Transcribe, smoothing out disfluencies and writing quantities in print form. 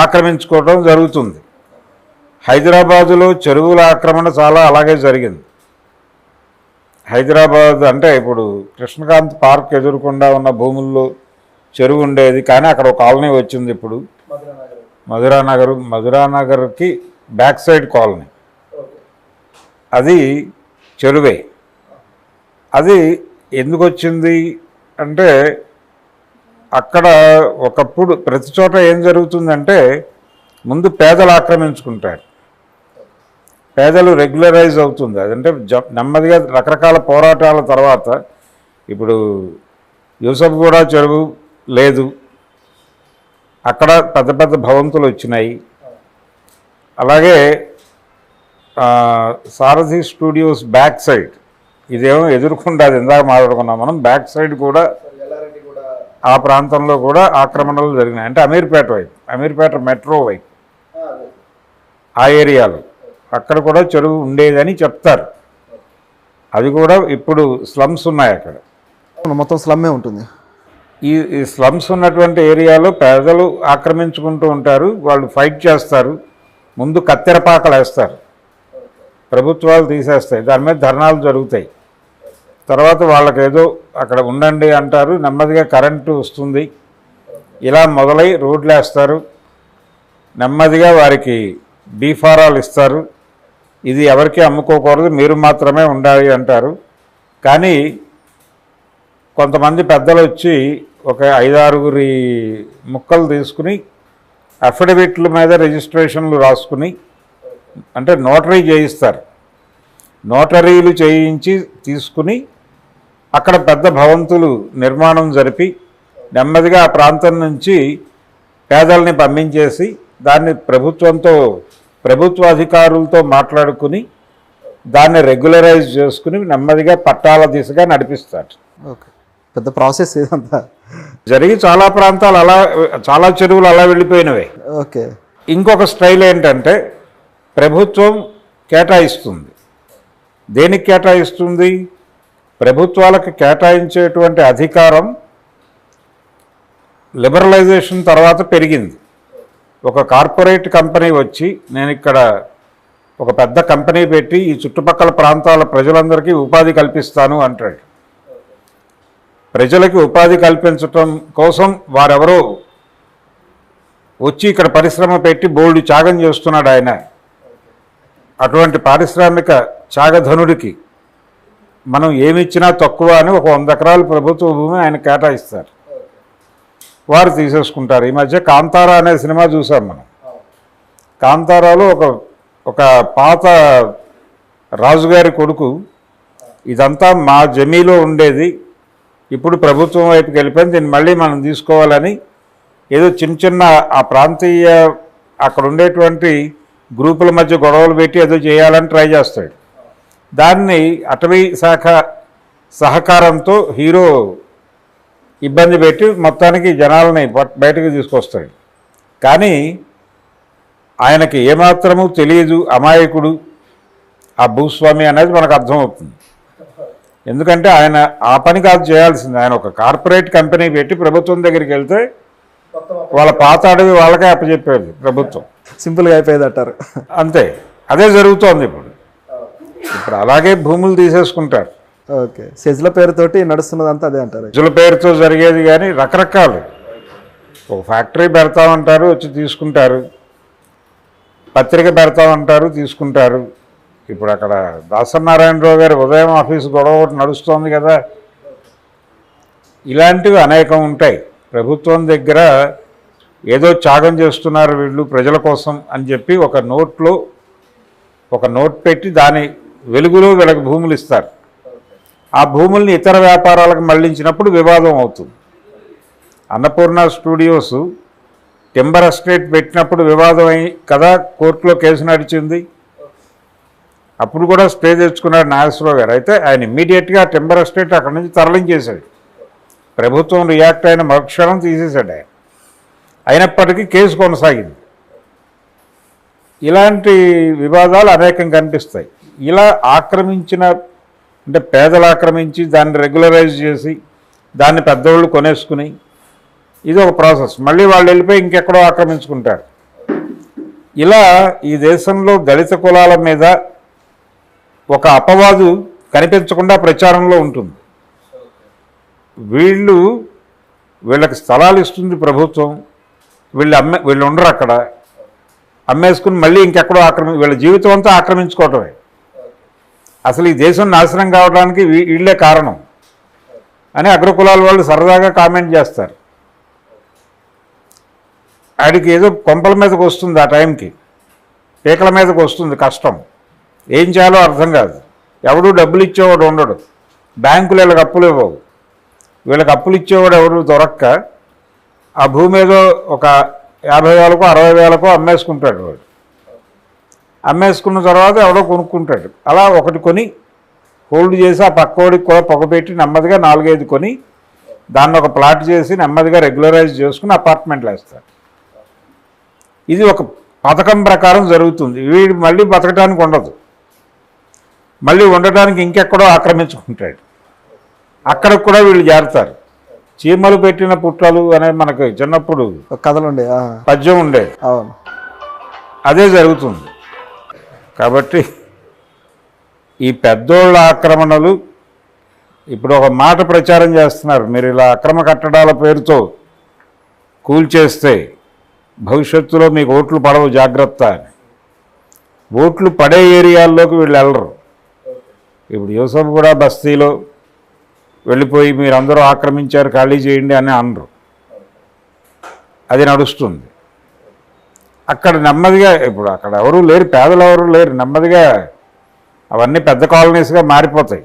ఆక్రమించుకోవడం జరుగుతుంది. హైదరాబాదులో చెరువుల ఆక్రమణ చాలా అలాగే జరిగింది. హైదరాబాద్ అంటే ఇప్పుడు కృష్ణకాంత్ పార్క్ ఎదురుకుండా ఉన్న భూముల్లో చెరువు ఉండేది, కానీ అక్కడ ఒక కాలనీ వచ్చింది. ఇప్పుడు మధురానగర్కి బ్యాక్ సైడ్ కాలనీ, అది చెరువే. అది ఎందుకు వచ్చింది అంటే అక్కడ ఒకప్పుడు ప్రతి చోట ఏం జరుగుతుందంటే ముందు పేదలు ఆక్రమించుకుంటారు, పేదలు రెగ్యులరైజ్ అవుతుంది. అదంటే నెమ్మదిగా రకరకాల పోరాటాల తర్వాత ఇప్పుడు యూసఫ్గూడ చెరువు లేదు, అక్కడ పెద్ద పెద్ద భవంతులు వచ్చినాయి. అలాగే సారథి స్టూడియోస్ బ్యాక్ సైడ్, ఇదేమో ఎదుర్కొంటే అది ఇందాక మాట్లాడుకున్నాం మనం, బ్యాక్ సైడ్ కూడా ఆ ప్రాంతంలో కూడా ఆక్రమణలు జరిగినాయి. అంటే అమీర్పేట మెట్రో వైపు ఆ ఏరియాలో అక్కడ కూడా చెరువు ఉండేదని చెప్తారు. అది కూడా ఇప్పుడు స్లమ్స్ ఉన్నాయి అక్కడ, మొత్తం స్లమ్మే ఉంటుంది. ఈ స్లమ్స్ ఉన్నటువంటి ఏరియాలో పేదలు ఆక్రమించుకుంటూ ఉంటారు, వాళ్ళు ఫైట్ చేస్తారు, ముందు కత్తెరపాకలు వేస్తారు, ప్రభుత్వాలు తీసేస్తాయి, దాని మీద ధర్నాలు జరుగుతాయి. తర్వాత వాళ్ళకి ఏదో అక్కడ ఉండండి అంటారు, నెమ్మదిగా కరెంటు వస్తుంది, ఇలా మొదలై రోడ్లు వేస్తారు, నెమ్మదిగా వారికి బీఫారాలు ఇస్తారు, ఇది ఎవరికి అమ్ముకోకూడదు, మీరు మాత్రమే ఉండాలి అంటారు. కానీ కొంతమంది పెద్దలు వచ్చి ఒక 5-6 ముక్కలు తీసుకుని అఫిడవిట్ల మీద రిజిస్ట్రేషన్లు రాసుకుని, అంటే నోటరీ చేయిస్తారు, నోటరీలు చేయించి తీసుకుని అక్కడ పెద్ద భవంతులు నిర్మాణం జరిపి నెమ్మదిగా ఆ ప్రాంతం నుంచి పేదల్ని పంపించేసి దాన్ని ప్రభుత్వ అధికారులతో మాట్లాడుకుని దాన్ని రెగ్యులరైజ్ చేసుకుని నెమ్మదిగా పట్టాల దిశగా నడిపిస్తారు. ఓకే, పెద్ద ప్రాసెస్ ఇదంతా జరిగి చాలా ప్రాంతాలు అలా, చాలా చెరువులు అలా వెళ్ళిపోయినవే. ఓకే, ఇంకొక స్టైల్ ఏంటంటే ప్రభుత్వం కేటాయిస్తుంది. దేనికి కేటాయిస్తుంది? ప్రభుత్వాలకు కేటాయించేటువంటి అధికారం లిబరలైజేషన్ తర్వాత పెరిగింది. ఒక కార్పొరేట్ కంపెనీ వచ్చి నేను ఇక్కడ ఒక పెద్ద కంపెనీ పెట్టి ఈ చుట్టుపక్కల ప్రాంతాల ప్రజలందరికీ ఉపాధి కల్పిస్తాను అంటాడు. ప్రజలకి ఉపాధి కల్పించటం కోసం వారెవరో వచ్చి ఇక్కడ పరిశ్రమ పెట్టి బోల్డ్ త్యాగం చేస్తున్నాడు ఆయన. అటువంటి పారిశ్రామిక త్యాగధనుడికి మనం ఏమిచ్చినా తక్కువ అని ఒక 100 ఎకరాలు ప్రభుత్వ భూమి ఆయన కేటాయిస్తారు, వారు తీసేసుకుంటారు. ఈ మధ్య కాంతారా అనే సినిమా చూసాం మనం. కాంతారాలో ఒక పాత రాజుగారి కొడుకు ఇదంతా మా జమీలో ఉండేది, ఇప్పుడు ప్రభుత్వం వైపుకి వెళ్ళిపోయింది, దీన్ని మళ్ళీ మనం తీసుకోవాలని ఏదో చిన్న ఆ ప్రాంతీయ అక్కడ ఉండేటువంటి గ్రూపుల మధ్య గొడవలు పెట్టి ఏదో చేయాలని ట్రై చేస్తాడు. దాన్ని అటవీ శాఖ సహకారంతో హీరో ఇబ్బంది పెట్టి మొత్తానికి జనాలని బయటకు తీసుకొస్తాడు. కానీ ఆయనకి ఏమాత్రము తెలియదు, అమాయకుడు ఆ భూస్వామి అనేది మనకు అర్థమవుతుంది. ఎందుకంటే ఆయన ఆ పని కాదు చేయాల్సింది, ఆయన ఒక కార్పొరేట్ కంపెనీ పెట్టి ప్రభుత్వం దగ్గరికి వెళ్తే వాళ్ళ పాత అడవి వాళ్ళకే అప్పచెప్పేది ప్రభుత్వం. సింపుల్గా అయిపోయేది అంటారు. అంతే, అదే జరుగుతోంది ఇప్పుడు. అలాగే భూములు తీసేసుకుంటారు. ఓకే, సెజ్ల పేరుతోటి నడుస్తున్నదంతా అదే అంటారు. సెజ్ల పేరుతో జరిగేది, కానీ రకరకాలు. ఒక ఫ్యాక్టరీ పెడతామంటారు, వచ్చి తీసుకుంటారు, పత్రిక పెడతామంటారు, తీసుకుంటారు. ఇప్పుడు అక్కడ దాసనారాయణరావు గారి ఉదయం ఆఫీసు గొడవ ఒకటి నడుస్తోంది కదా. ఇలాంటివి అనేకం ఉంటాయి. ప్రభుత్వం దగ్గర ఏదో త్యాగం చేస్తున్నారు వీళ్ళు ప్రజల కోసం అని చెప్పి ఒక నోట్ పెట్టి దాని వెలుగులో వీళ్ళకి భూములు ఇస్తారు. ఆ భూముల్ని ఇతర వ్యాపారాలకు మళ్లించినప్పుడు వివాదం అవుతుంది. అన్నపూర్ణ స్టూడియోస్ టింబర్ ఎస్టేట్ పెట్టినప్పుడు వివాదం అయి కదా కోర్టులో కేసు నడిచింది. అప్పుడు కూడా స్టే తెచ్చుకున్నాడు నాగేశ్వరరావు గారు. అయితే ఆయన ఇమ్మీడియట్గా టింబర్ ఎస్టేట్ అక్కడి నుంచి తరలించేశాడు. ప్రభుత్వం రియాక్ట్ అయిన మరుక్షణం తీసేశాడు ఆయన. అయినప్పటికీ కేసు కొనసాగింది. ఇలాంటి వివాదాలు అనేకం కనిపిస్తాయి. ఇలా అంటే పేదలు ఆక్రమించి దాన్ని రెగ్యులరైజ్ చేసి దాన్ని పెద్దవాళ్ళు కొనేసుకుని ఇది ఒక ప్రాసెస్. మళ్ళీ వాళ్ళు వెళ్ళిపోయి ఇంకెక్కడో ఆక్రమించుకుంటారు. ఇలా ఈ దేశంలో దళిత కులాల మీద ఒక అపవాదు కనిపించకుండా ప్రచారంలో ఉంటుంది. వీళ్ళకి స్థలాలు ఇస్తుంది ప్రభుత్వం, వీళ్ళు ఉండరు అక్కడ, అమ్మేసుకుని మళ్ళీ ఇంకెక్కడో వీళ్ళ జీవితం అంతా ఆక్రమించుకోవటమే. అసలు ఈ దేశం నాశనం కావడానికి వీళ్ళే కారణం అని అగ్రకులాల వాళ్ళు సరదాగా కామెంట్ చేస్తారు. ఆడికి ఏదో కొంపల మీదకి వస్తుంది, ఆ టైంకి పీకల మీదకి వస్తుంది కష్టం, ఏం చేయాలో అర్థం కాదు. ఎవడు డబ్బులు ఇచ్చేవాడు ఉండడు, బ్యాంకులు వీళ్ళకి అప్పులు ఇవ్వవు, వీళ్ళకి అప్పులు ఇచ్చేవాడు ఎవరు దొరక్క ఆ భూమి ఏదో ఒక 50,000కో 60,000కో అమ్మేసుకుంటాడు. వాడు అమ్మేసుకున్న తర్వాత ఎవడో కొనుక్కుంటాడు. అలా ఒకటి కొని హోల్డ్ చేసి ఆ పక్కోడికి కూడా పొగపెట్టి నెమ్మదిగా 4-5 కొని దాన్ని ఒక ప్లాట్ చేసి నెమ్మదిగా రెగ్యులరైజ్ చేసుకుని అపార్ట్మెంట్లు వేస్తారు. ఇది ఒక పథకం ప్రకారం జరుగుతుంది. వీడు మళ్ళీ బతకడానికి ఉండదు, మళ్ళీ ఉండటానికి ఇంకెక్కడో ఆక్రమించుకుంటాడు. అక్కడికి కూడా వీళ్ళు చేరతారు. చీమలు పెట్టిన పుట్టలు అనే మనకు చిన్నప్పుడు కథలు ఉండే పద్యం ఉండేది, అవును, అదే జరుగుతుంది. కాబట్టి ఈ పెద్దోళ్ళ ఆక్రమణలు ఇప్పుడు ఒక మాట ప్రచారం చేస్తున్నారు, మీరు ఇలా అక్రమ కట్టడాల పేరుతో కూల్చేస్తే భవిష్యత్తులో మీకు ఓట్లు పడవు జాగ్రత్త అని. ఓట్లు పడే ఏరియాల్లోకి వీళ్ళు వెళ్ళరు. ఇప్పుడు యూసఫ్ కూడా బస్తీలో వెళ్ళిపోయి మీరందరూ ఆక్రమించారు ఖాళీ చేయండి అని అనరు, అది నడుస్తుంది. అక్కడ నెమ్మదిగా ఇప్పుడు అక్కడ ఎవరూ లేరు, పేదలు ఎవరు లేరు, నెమ్మదిగా అవన్నీ పెద్ద కాలనీస్గా మారిపోతాయి.